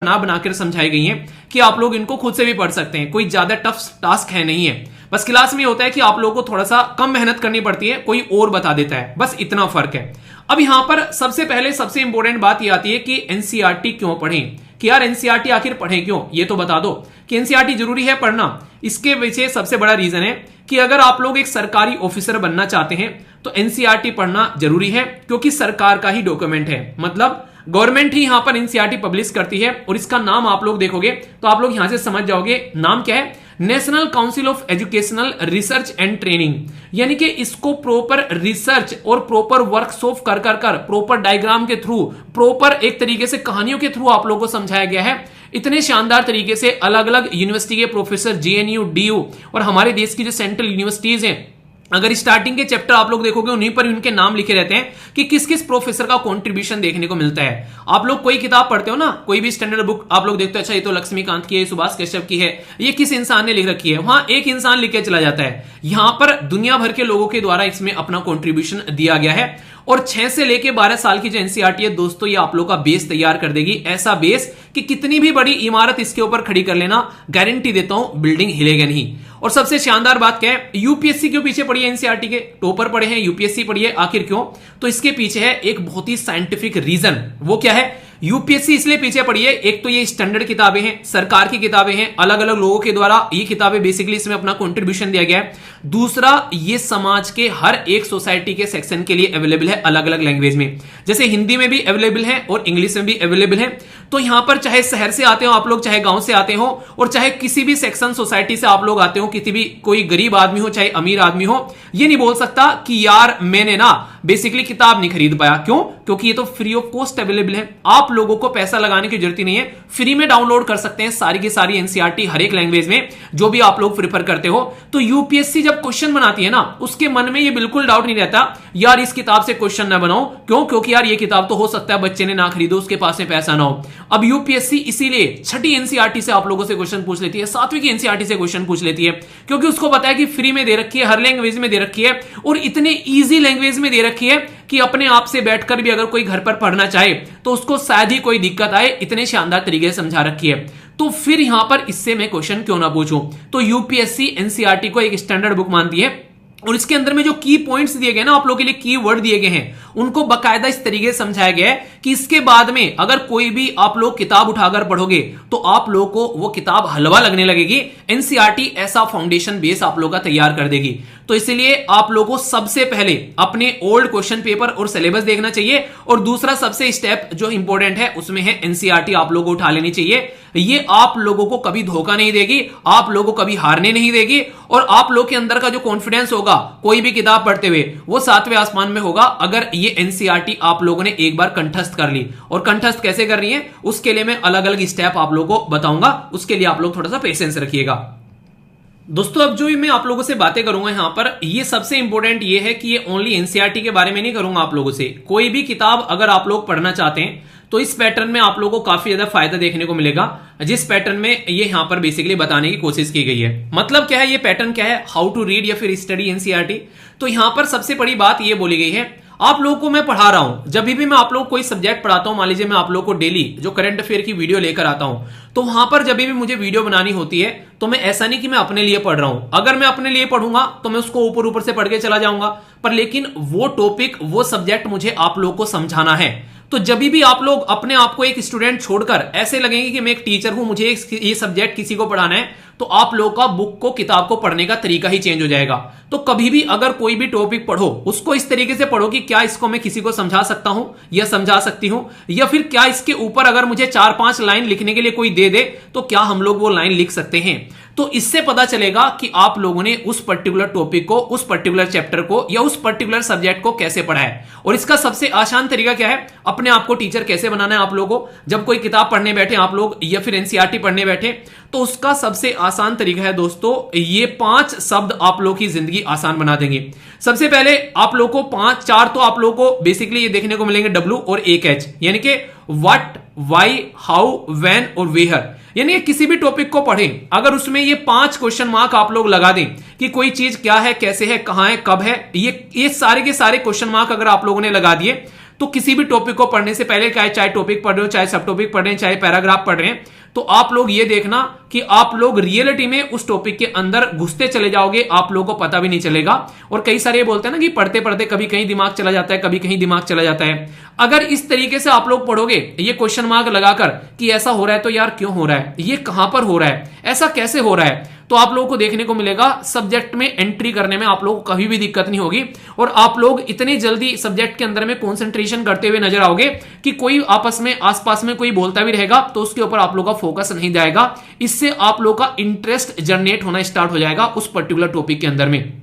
ना बनाकर समझाई गई हैं कि आप लोग इनको खुद से भी पढ़ सकते हैं, कोई ज्यादा टफ टास्क है नहीं है। बस क्लास में होता है कि आप लोगों को थोड़ा सा कम मेहनत करनी पड़ती है, कोई और बता देता है, बस इतना फर्क है। अब यहां पर सबसे पहले सबसे इंपॉर्टेंट बात यह आती है कि एनसीईआरटी क्यों पढ़ें, कि यार एनसीईआरटी आखिर पढ़ें क्यों, ये तो बता दो कि एनसीईआरटी जरूरी है पढ़ना। इसके पीछे सबसे बड़ा रीजन है कि अगर आप लोग एक सरकारी ऑफिसर बनना चाहते हैं तो एनसीईआरटी पढ़ना जरूरी है, क्योंकि सरकार का ही डॉक्यूमेंट है, मतलब गवर्नमेंट ही यहां पर एनसीईआरटी पब्लिश करती है। और इसका नाम आप लोग देखोगे तो आप लोग यहां से समझ जाओगे, नाम क्या है, national council of educational research and training. यानी कि इसको प्रॉपर रिसर्च और प्रॉपर वर्कशॉप कर प्रॉपर डायग्राम के थ्रू, प्रॉपर एक तरीके से कहानियों के थ्रू आप लोगों को समझाया गया है। इतने शानदार तरीके से अलग अलग यूनिवर्सिटी के प्रोफेसर, जेएनयू, डीयू और हमारे देश की जो सेंट्रल यूनिवर्सिटीज हैं, अगर स्टार्टिंग के चैप्टर आप लोग देखोगे उन्हीं पर उनके नाम लिखे रहते हैं कि किस किस प्रोफेसर का कंट्रीब्यूशन देखने को मिलता है। आप लोग कोई किताब पढ़ते हो ना, कोई भी स्टैंडर्ड बुक आप लोग देखते हो, अच्छा ये तो लक्ष्मीकांत की है, सुभाष कश्यप की है, ये किस इंसान ने लिख रखी है, वहां एक इंसान लिख के चला जाता है। यहां पर दुनिया भर के लोगों के द्वारा इसमें अपना कंट्रीब्यूशन दिया गया है। और 6 से लेके 12 साल की जो एनसीईआरटी है दोस्तों, ये आप लोग का बेस तैयार कर देगी, ऐसा बेस कि कितनी भी बड़ी इमारत इसके ऊपर खड़ी कर लेना, गारंटी देता हूं बिल्डिंग हिलेगा नहीं। और सबसे शानदार बात क्या है, यूपीएससी के पीछे पड़ी है एनसीईआरटी के, टॉपर पड़े हैं, यूपीएससी पड़ी है, आखिर क्यों, तो इसके पीछे है एक बहुत ही साइंटिफिक रीजन। वो क्या है, यूपीएससी इसलिए पीछे पड़ी है, एक तो ये स्टैंडर्ड किताबें हैं, सरकार की किताबें हैं, अलग अलग लोगों के द्वारा ये किताबें बेसिकली इसमें अपना कंट्रीब्यूशन दिया गया है। दूसरा, ये समाज के हर एक सोसाइटी के सेक्शन के लिए अवेलेबल है, अलग अलग लैंग्वेज में, जैसे हिंदी में भी अवेलेबल है और इंग्लिश में भी अवेलेबल है। तो यहां पर चाहे शहर से आते हो आप लोग, चाहे गांव से आते हो, और चाहे किसी भी सेक्शन सोसाइटी से आप लोग आते हो, किसी भी कोई गरीब आदमी हो चाहे अमीर आदमी हो, ये नहीं बोल सकता कि यार मैंने ना बेसिकली किताब नहीं खरीद पाया। क्यों? क्योंकि ये तो फ्री ऑफ कॉस्ट अवेलेबल है, आप लोगों को पैसा लगाने की जरूरत ही नहीं है, फ्री में डाउनलोड कर सकते हैं सारी की सारी एनसीईआरटी हर एक लैंग्वेज में, जो भी आप लोग प्रेफर करते हो। तो यूपीएससी जब क्वेश्चन बनाती है ना, उसके मन में ये बिल्कुल डाउट नहीं रहता यार इस किताब से क्वेश्चन ना बनाओ, क्यों, क्योंकि यार ये किताब तो हो सकता है बच्चे ने ना खरीदो, उसके पास में पैसा ना हो। अब यूपीएससी इसीलिए छठी एनसीईआरटी से आप लोगों से क्वेश्चन पूछ लेती है, 7वीं की एनसीईआरटी से क्वेश्चन पूछ लेती है, क्योंकि उसको पता है कि फ्री में दे रखी है, हर लैंग्वेज में दे रखी है, और इतने ईजी लैंग्वेज में दे रखी है कि अपने आप से बैठकर भी अगर कोई घर पर पढ़ना चाहे तो उसको शायद ही कोई दिक्कत आए, इतने शानदार तरीके से समझा रखी है। तो फिर यहां पर इससे मैं क्वेश्चन क्यों ना पूछूं। तो यूपीएससी एनसीईआरटी को एक स्टैंडर्ड बुक मानती है, और इसके अंदर में जो की पॉइंट्स दिए गए ना आप लोगों के लिए, की वर्ड दिए गए हैं, उनको बकायदा इस तरीके से समझाया गया है कि इसके बाद में अगर कोई भी आप लोग किताब उठाकर पढ़ोगे तो आप लोगों को वो किताब हलवा लगने लगेगी। एनसीईआरटी ऐसा फाउंडेशन बेस आप लोगों का तैयार कर देगी। तो इसलिए आप लोगों को सबसे पहले अपने ओल्ड क्वेश्चन पेपर और सिलेबस देखना चाहिए, और दूसरा सबसे स्टेप जो इंपॉर्टेंट है उसमें है एनसीईआरटी आप लोगों को उठा लेनी चाहिए। ये आप लोगों को कभी धोखा नहीं देगी, आप लोगों को कभी हारने नहीं देगी, और आप लोग के अंदर का जो कॉन्फिडेंस होगा कोई भी किताब पढ़ते हुए वो 7वें आसमान में होगा, अगर ये एनसीईआरटी आप लोगों ने एक बार कंठस्थ कर ली। और कंठस्थ कैसे कर रही है उसके लिए मैं अलग अलग स्टेप आप लोगों को बताऊंगा, उसके लिए आप लोग थोड़ा सा पेशेंस रखिएगा। दोस्तों अब जो मैं आप लोगों से बातें करूंगा यहां पर, ये सबसे इंपॉर्टेंट ये है कि ये ओनली एनसीईआरटी के बारे में नहीं करूंगा आप लोगों से। कोई भी किताब अगर आप लोग पढ़ना चाहते हैं तो इस पैटर्न में आप लोगों को काफी ज्यादा फायदा देखने को मिलेगा, जिस पैटर्न में ये यहां पर बेसिकली बताने की कोशिश की गई है। मतलब क्या है, ये पैटर्न क्या है, हाउ टू रीड या फिर स्टडी एनसीईआरटी। तो यहां पर सबसे बड़ी बात ये बोली गई है, आप लोगों को मैं पढ़ा रहा हूं, जब भी मैं आप लोग कोई सब्जेक्ट पढ़ाता हूं, मान लीजिए मैं आप लोगों को डेली जो करंट अफेयर की वीडियो लेकर आता हूं, तो वहां पर जब भी मुझे वीडियो बनानी होती है तो मैं ऐसा नहीं कि मैं अपने लिए पढ़ रहा हूं। अगर मैं अपने लिए पढ़ूंगा तो मैं उसको ऊपर ऊपर से पढ़ के चला जाऊंगा, पर लेकिन वो टॉपिक वो सब्जेक्ट मुझे आप लोगों को समझाना है। तो जब भी आप लोग अपने आप को एक स्टूडेंट छोड़कर ऐसे लगेंगे कि मैं एक टीचर हूं, मुझे ये सब्जेक्ट किसी को पढ़ाना है, तो आप लोगों का बुक को, किताब को पढ़ने का तरीका ही चेंज हो जाएगा। तो कभी भी अगर कोई भी टॉपिक पढ़ो, उसको इस तरीके से पढ़ो कि क्या इसको मैं किसी को समझा सकता हूं या समझा सकती हूं, या फिर क्या इसके ऊपर अगर मुझे 4-5 लाइन लिखने के लिए कोई दे दे तो क्या हम लोग वो लाइन लिख सकते हैं। तो इससे पता चलेगा कि आप लोगों ने उस पर्टिकुलर टॉपिक को, उस पर्टिकुलर चैप्टर को या उस पर्टिकुलर सब्जेक्ट को कैसे पढ़ा है। और इसका सबसे आसान तरीका क्या है, अपने आप को टीचर कैसे बनाना है आप लोगों को। जब कोई किताब पढ़ने बैठे आप लोग या फिर एनसीईआरटी पढ़ने बैठे, तो उसका सबसे आसान तरीका है दोस्तों, ये 5 शब्द आप लोग की जिंदगी आसान बना देंगे। सबसे पहले आप लोग को 4 तो आप लोग को बेसिकली ये देखने को मिलेंगे, W और एक H, यानी कि व्हाट, व्हाई, हाउ, व्हेन और वेयर। यानी किसी भी टॉपिक को पढ़ें, अगर उसमें ये 5 क्वेश्चन मार्क आप लोग लगा दें कि कोई चीज क्या है, कैसे है, कहां है, कब है, ये सारे के सारे क्वेश्चन मार्क अगर आप लोगों ने लगा दिए, तो किसी भी टॉपिक को पढ़ने से पहले, चाहे टॉपिक पढ़ रहे हो, चाहे सब टॉपिक पढ़ रहे हैं, चाहे पैराग्राफ पढ़ रहे हैं, तो आप लोग ये देखना कि आप लोग रियलिटी में उस टॉपिक के अंदर घुसते चले जाओगे, आप लोगों को पता भी नहीं चलेगा। और कई सारे बोलते हैं ना कि पढ़ते पढ़ते कभी कहीं दिमाग चला जाता है, कभी कहीं दिमाग चला जाता है। अगर इस तरीके से आप लोग पढ़ोगे, ये क्वेश्चन मार्क लगाकर कि ऐसा हो रहा है तो यार क्यों हो रहा है, ये कहां पर हो रहा है, ऐसा कैसे हो रहा है, तो आप लोगों को देखने को मिलेगा सब्जेक्ट में एंट्री करने में आप लोगों को कभी भी दिक्कत नहीं होगी। और आप लोग इतनी जल्दी सब्जेक्ट के अंदर में कंसंट्रेशन करते हुए नजर आओगे कि कोई आपस में आसपास में कोई बोलता भी रहेगा तो उसके ऊपर आप लोगों का फोकस नहीं जाएगा। इससे आप लोगों का इंटरेस्ट जनरेट होना स्टार्ट हो जाएगा उस पर्टिकुलर टॉपिक के अंदर में।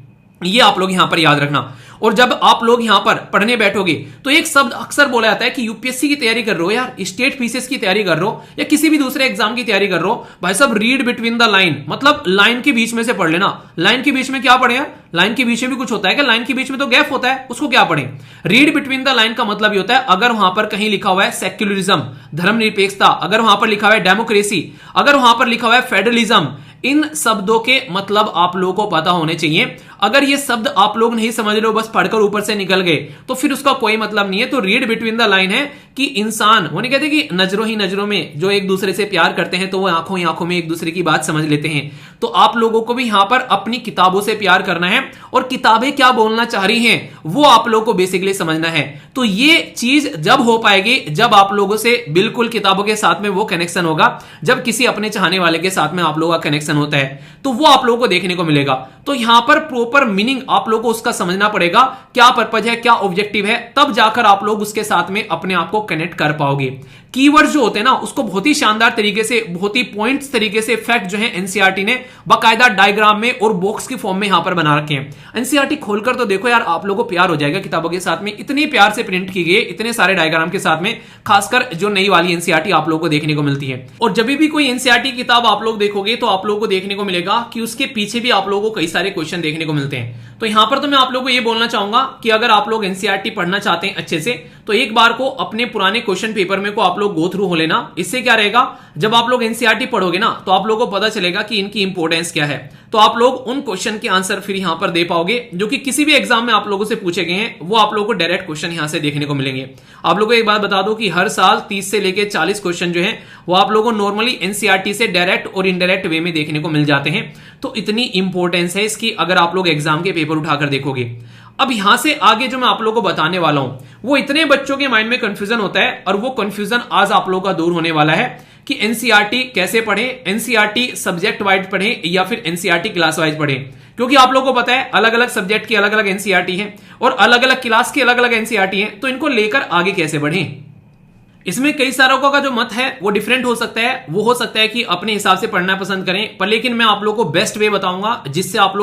ये आप लोग यहां पर याद रखना। और जब आप लोग यहां पर पढ़ने बैठोगे तो एक शब्द अक्सर बोला जाता है कि यूपीएससी की तैयारी कर रहे हो यार, स्टेट पीसीएस की तैयारी कर रहे हो, या किसी भी दूसरे एग्जाम की तैयारी कर रहे हो, भाई साहब रीड बिटवीन द लाइन, मतलब लाइन के बीच में से पढ़ लेना। लाइन के बीच में क्या पढ़े यार, लाइन के बीच में भी कुछ होता है क्या, लाइन के बीच में तो गैप होता है, उसको क्या पढ़े। रीड बिटवीन द लाइन का मतलब ये होता है अगर वहां पर कहीं लिखा हुआ है सेक्युलरिज्म, धर्मनिरपेक्षता, अगर वहां पर लिखा हुआ है डेमोक्रेसी, अगर वहां पर लिखा हुआ है फेडरलिज्म, इन शब्दों के मतलब आप लोगों को पता होने चाहिए। अगर ये शब्द आप लोग नहीं समझ रहे हो, बस पढ़कर ऊपर से निकल गए, तो फिर उसका कोई मतलब नहीं है। तो रीड बिटवीन द लाइन है कि इंसान, वो नहीं कहते कि नजरों ही नजरों में जो एक दूसरे से प्यार करते हैं तो वो आंखों ही आंखों में एक दूसरे की बात समझ लेते हैं। तो आप लोगों को भी यहां पर अपनी किताबों से प्यार करना है और किताबें क्या बोलना चाह रही हैं वो आप लोगों को बेसिकली समझना है। तो ये चीज जब हो पाएगी जब आप लोगों से बिल्कुल किताबों के साथ में वो कनेक्शन होगा, जब किसी अपने चाहने वाले के साथ में आप लोगों का कनेक्शन होता है, तो वो आप लोगों को देखने को मिलेगा। तो यहां पर प्रॉपर मीनिंग आप लोगों को उसका समझना पड़ेगा, क्या पर्पज है, क्या ऑब्जेक्टिव है, तब जाकर आप लोग उसके साथ में अपने आप को कनेक्ट कर पाओगे। कीवर्ड्स जो होते हैं ना, उसको बहुत ही शानदार तरीके से, बहुत ही पॉइंट्स तरीके से फैक्ट जो है एनसीईआरटी ने बाकायदा डायग्राम में और बॉक्स की फॉर्म में यहां पर बना रखे हैं। एनसीईआरटी खोलकर तो देखो यार, आप लोगों को प्यार हो जाएगा किताबों के साथ में, इतनी प्यार से प्रिंट की गई है, इतने सारे डायग्राम के साथ में, खासकर जो नई वाली एनसीईआरटी आप लोगों को देखने को मिलती है। और जब भी कोई एनसीईआरटी किताब आप लोग देखोगे तो आप लोगों को देखने को मिलेगा कि उसके पीछे भी आप लोगों को कई सारे क्वेश्चन देखने को मिलते हैं। तो यहां पर तो मैं आप लोगों को यह बोलना चाहूंगा कि अगर आप लोग एनसीईआरटी पढ़ना चाहते हैं अच्छे से, तो एक बार को अपने पुराने क्वेश्चन पेपर में को आप लोग गो थ्रू हो लेना। इससे क्या रहेगा, जब आप लोग एनसीईआरटी पढ़ोगे ना तो आप लोगों को पता चलेगा कि इनकी इंपॉर्टेंस क्या है। तो आप लोग उन क्वेश्चन के आंसर फिर यहां पर दे पाओगे जो कि किसी भी एग्जाम में आप लोगों से पूछे गए हैं, वो आप लोगों को डायरेक्ट क्वेश्चन यहां से देखने को मिलेंगे। आप लोगों को एक बात बता दो कि हर साल 30 से लेकर 40 क्वेश्चन जो है वो आप लोगों को नॉर्मली एनसीईआरटी से डायरेक्ट और इनडायरेक्ट वे में देखने को मिल जाते हैं। तो इतनी इंपॉर्टेंस है इसकी अगर आप लोग एग्जाम के पेपर उठाकर देखोगे। अब यहां से आगे जो मैं आप लोगों को बताने वाला हूं वो इतने बच्चों के माइंड में कंफ्यूजन होता है, और वो कंफ्यूजन आज आप लोगों का दूर होने वाला है कि एनसीईआरटी कैसे पढ़े, एनसीईआरटी सब्जेक्ट वाइज पढ़े या फिर एनसीईआरटी क्लास वाइज पढ़े। क्योंकि आप लोगों को पता है अलग अलग सब्जेक्ट की अलग अलग एनसीईआरटी है और अलग अलग क्लास की अलग अलग एनसीईआरटी है, तो इनको लेकर आगे कैसे बढ़ें। इसमें कई सारों का जो मत है वो डिफरेंट हो सकता है। वो हो सकता है कि अपने हिसाब से पढ़ना पसंद करें, पर लेकिन मैं आप लोगों को बेस्ट वे बताऊंगा जिससे आप लोग